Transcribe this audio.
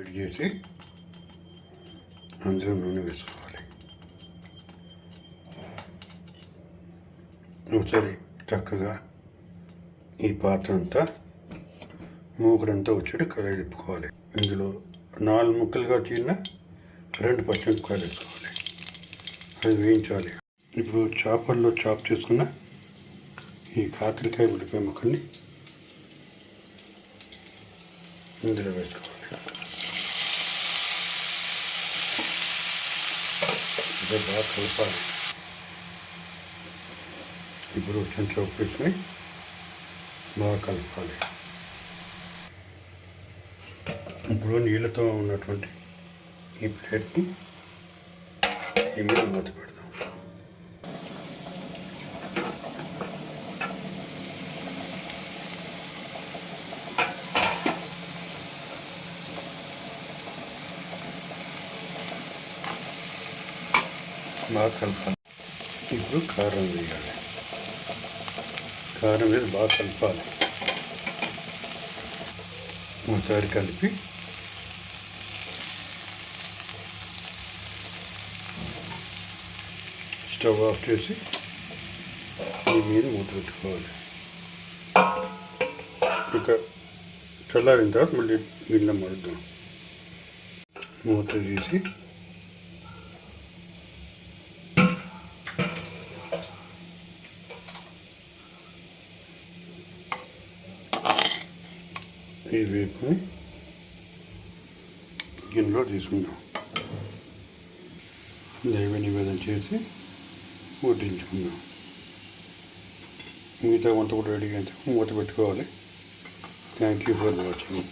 వేడి చేసి అందులో నూనె వేసుకోవాలి. ఒకసారి చక్కగా ఈ పాత్ర అంతా మూకుడంతా వచ్చేటి కలయి తిప్పుకోవాలి. ఇందులో 4 ముక్కలుగా చీలిన 2 పచ్చిమిరపకాయలు వేసుకోవాలి. అది వేయించాలి. ఇప్పుడు చాపర్లో చాప్ చేసుకున్న ఈ కాకరకాయ ఉల్లిపాయ ముక్కల్ని ఇందులో వేసుకోవాలి. ఇది బాగా కలపాలి. ఇప్పుడు చెంచా ఉప్పు వేసుకొని బాగా కలపాలి. ఇప్పుడు నీళ్ళతో ఉన్నటువంటి ఈ ప్లేట్ని ఈ మీద మూత పెడదాం. బాగా కలపాలి. ఇప్పుడు కారం వేయాలి. కారం వేసి బాగా కలపాలి. ఒకసారి కలిపి స్టవ్ ఆఫ్ చేసి దీని మీద మూత పెట్టుకోవాలి. ఇక చల్లారిన తర్వాత మళ్ళీ గిన్నె మరుద్దాం. మూత తీసి ఈ వేపుని గిన్నెలో తీసుకుందాం. దైవ నివేదన చేసి వడ్డించుకుందాం. మిగతా వంట కూడా రెడీ అయితే మూత పెట్టుకోవాలి. Thank you for watching.